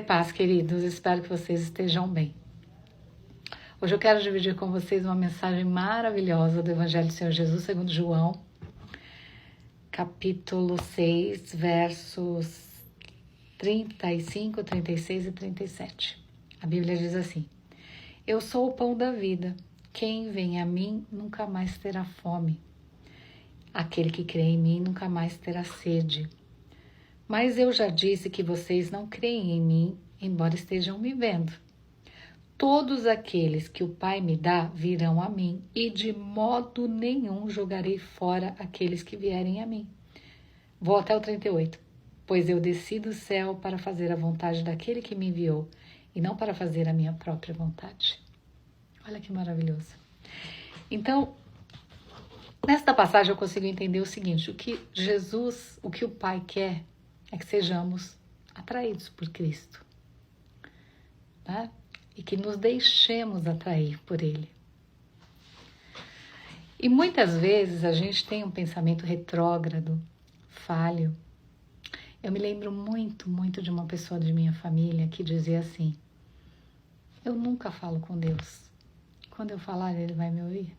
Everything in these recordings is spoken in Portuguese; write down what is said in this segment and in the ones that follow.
Paz, queridos, espero que vocês estejam bem. Hoje eu quero dividir com vocês uma mensagem maravilhosa do Evangelho do Senhor Jesus segundo João, capítulo 6, versos 35, 36 e 37. A Bíblia diz assim: Eu sou o pão da vida, quem vem a mim nunca mais terá fome. Aquele que crê em mim nunca mais terá sede. Mas eu já disse que vocês não creem em mim, embora estejam me vendo. Todos aqueles que o Pai me dá virão a mim, e de modo nenhum jogarei fora aqueles que vierem a mim. Vou até o 38. Pois eu desci do céu para fazer a vontade daquele que me enviou, e não para fazer a minha própria vontade. Olha que maravilhoso. Então, nesta passagem eu consigo entender o seguinte: o que Jesus, o que o Pai quer é que sejamos atraídos por Cristo, tá? E que nos deixemos atrair por Ele. E muitas vezes a gente tem um pensamento retrógrado, falho. Eu me lembro muito de uma pessoa de minha família que dizia assim: eu nunca falo com Deus. Quando eu falar, Ele vai me ouvir?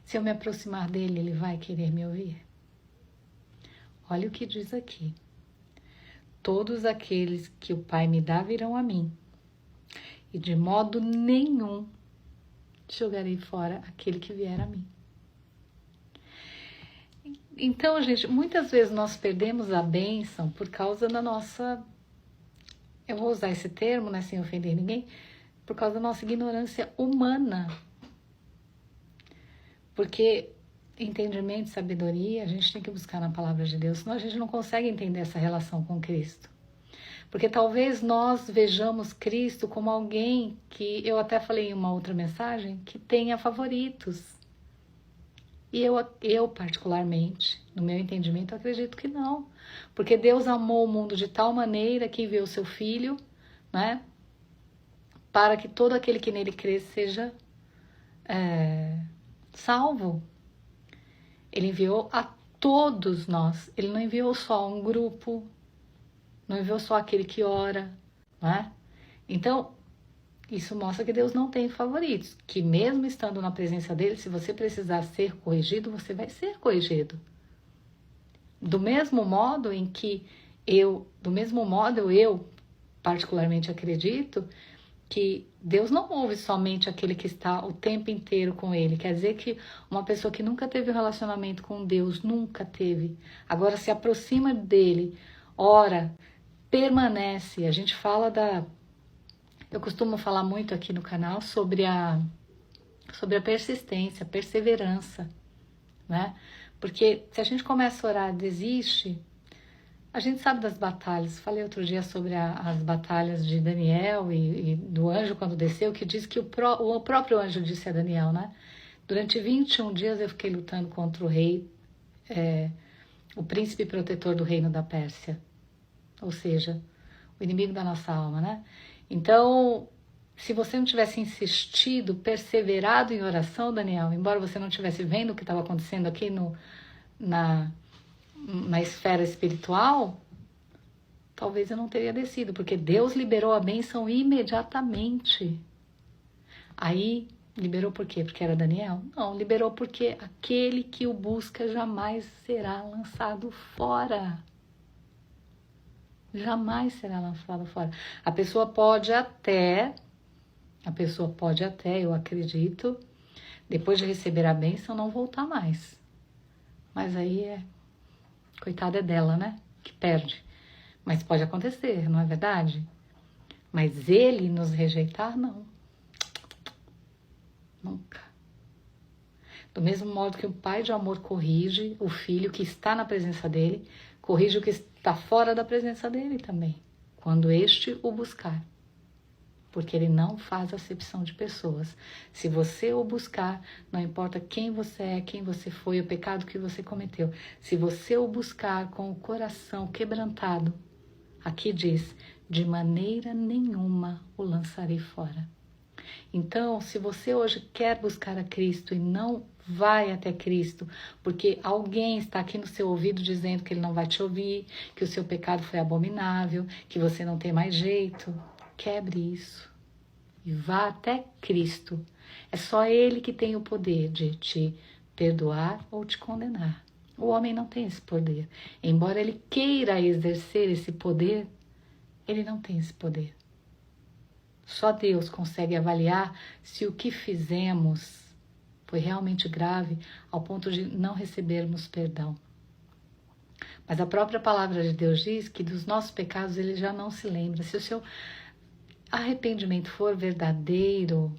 Se eu me aproximar dele, Ele vai querer me ouvir? Olha o que diz aqui. Todos aqueles que o Pai me dá virão a mim, e de modo nenhum jogarei fora aquele que vier a mim. Então, gente, muitas vezes nós perdemos a bênção por causa da nossa, eu vou usar esse termo, né, sem ofender ninguém, por causa da nossa ignorância humana. Porque entendimento e sabedoria a gente tem que buscar na palavra de Deus, senão a gente não consegue entender essa relação com Cristo. Porque talvez nós vejamos Cristo como alguém que, eu até falei em uma outra mensagem, que tenha favoritos. E eu particularmente, no meu entendimento, acredito que não. Porque Deus amou o mundo de tal maneira que enviou seu Filho, né, para que todo aquele que nele crê seja salvo. Ele enviou a todos nós. Ele não enviou só um grupo, não enviou só aquele que ora, né? Então, isso mostra que Deus não tem favoritos, que mesmo estando na presença dele, se você precisar ser corrigido, você vai ser corrigido. Do mesmo modo eu particularmente acredito que Deus não ouve somente aquele que está o tempo inteiro com Ele. Quer dizer que uma pessoa que nunca teve um relacionamento com Deus, nunca teve, agora se aproxima dele, ora, permanece. A gente fala eu costumo falar muito aqui no canal sobre a persistência, a perseverança, né? Porque se a gente começa a orar, desiste, a gente sabe das batalhas. Falei outro dia sobre as batalhas de Daniel e do anjo quando desceu, que diz que o próprio anjo disse a Daniel, né? Durante 21 dias eu fiquei lutando contra o rei, o príncipe protetor do reino da Pérsia. Ou seja, o inimigo da nossa alma, né? Então, se você não tivesse insistido, perseverado em oração, Daniel, embora você não estivesse vendo o que estava acontecendo aqui na esfera espiritual, talvez eu não teria descido, porque Deus liberou a bênção imediatamente. Aí, liberou por quê? Porque era Daniel? Não, liberou porque aquele que o busca jamais será lançado fora. Jamais será lançado fora. A pessoa pode até, eu acredito, depois de receber a bênção, não voltar mais. Mas aí coitada é dela, né? Que perde. Mas pode acontecer, não é verdade? Mas ele nos rejeitar, não. Nunca. Do mesmo modo que o pai de amor corrige o filho que está na presença dele, corrige o que está fora da presença dele também, quando este o buscar. Porque ele não faz acepção de pessoas. Se você o buscar, não importa quem você é, quem você foi, o pecado que você cometeu. Se você o buscar com o coração quebrantado, aqui diz, de maneira nenhuma o lançarei fora. Então, se você hoje quer buscar a Cristo e não Vai até Cristo, porque alguém está aqui no seu ouvido dizendo que ele não vai te ouvir, que o seu pecado foi abominável, que você não tem mais jeito. Quebre isso e vá até Cristo. É só Ele que tem o poder de te perdoar ou te condenar. O homem não tem esse poder. Embora ele queira exercer esse poder, ele não tem esse poder. Só Deus consegue avaliar se o que fizemos foi realmente grave ao ponto de não recebermos perdão. Mas a própria palavra de Deus diz que dos nossos pecados ele já não se lembra. Se o seu arrependimento for verdadeiro,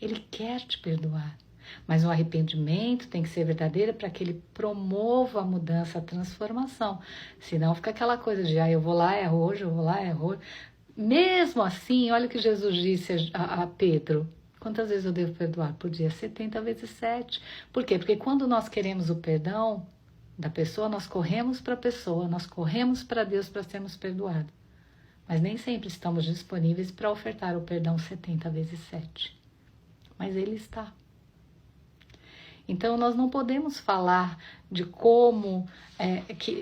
ele quer te perdoar. Mas o arrependimento tem que ser verdadeiro para que ele promova a mudança, a transformação. Senão fica aquela coisa de, eu vou lá, erro hoje, eu vou lá, erro hoje. Mesmo assim, olha o que Jesus disse a Pedro. Quantas vezes eu devo perdoar por dia? 70 vezes 7. Por quê? Porque quando nós queremos o perdão da pessoa, nós corremos para a pessoa, nós corremos para Deus para sermos perdoados. Mas nem sempre estamos disponíveis para ofertar o perdão 70 vezes 7. Mas Ele está. Então, nós não podemos falar de como,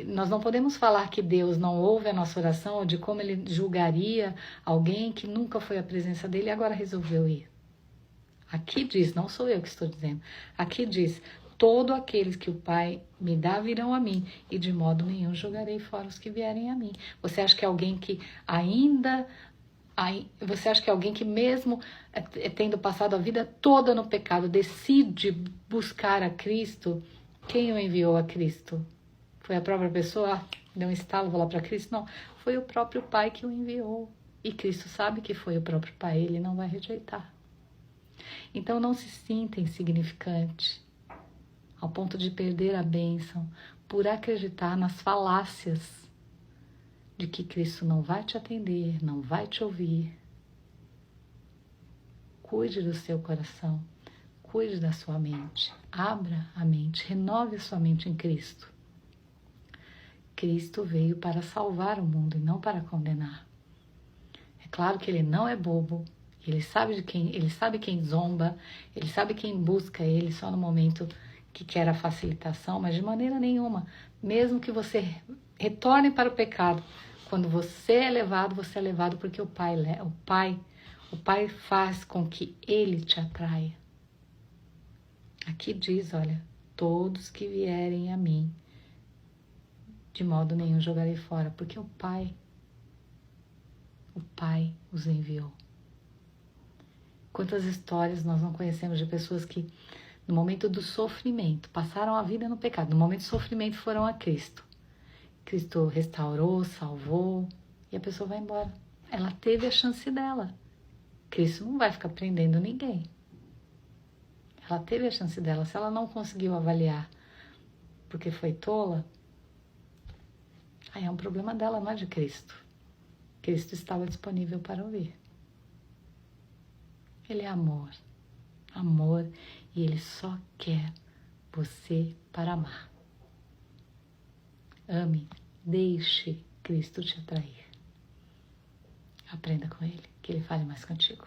nós não podemos falar que Deus não ouve a nossa oração, ou de como Ele julgaria alguém que nunca foi à presença dEle e agora resolveu ir. Aqui diz, não sou eu que estou dizendo, aqui diz, todos aqueles que o Pai me dá virão a mim, e de modo nenhum julgarei fora os que vierem a mim. Você acha que alguém que você acha que alguém que mesmo tendo passado a vida toda no pecado, decide buscar a Cristo? Quem o enviou a Cristo? Foi a própria pessoa? Deu um estalo, vou lá para Cristo? Não, foi o próprio Pai que o enviou. E Cristo sabe que foi o próprio Pai, Ele não vai rejeitar. Então não se sinta insignificante ao ponto de perder a bênção por acreditar nas falácias de que Cristo não vai te atender, não vai te ouvir. Cuide do seu coração, cuide da sua mente, abra a mente, renove a sua mente em Cristo. Cristo veio para salvar o mundo e não para condenar. É claro que Ele não é bobo, Ele sabe quem zomba, Ele sabe quem busca Ele só no momento que quer a facilitação, mas de maneira nenhuma, mesmo que você retorne para o pecado, quando você é levado porque o Pai faz com que Ele te atraia. Aqui diz, olha, todos que vierem a mim, de modo nenhum jogarei fora, porque o Pai os enviou. Quantas histórias nós não conhecemos de pessoas que, no momento do sofrimento, passaram a vida no pecado, no momento do sofrimento foram a Cristo. Cristo restaurou, salvou, e a pessoa vai embora. Ela teve a chance dela. Cristo não vai ficar prendendo ninguém. Ela teve a chance dela. Se ela não conseguiu avaliar porque foi tola, aí é um problema dela, não é de Cristo. Cristo estava disponível para ouvir. Ele é amor. Amor, e Ele só quer você para amar. Ame, deixe Cristo te atrair. Aprenda com Ele, que Ele fale mais contigo.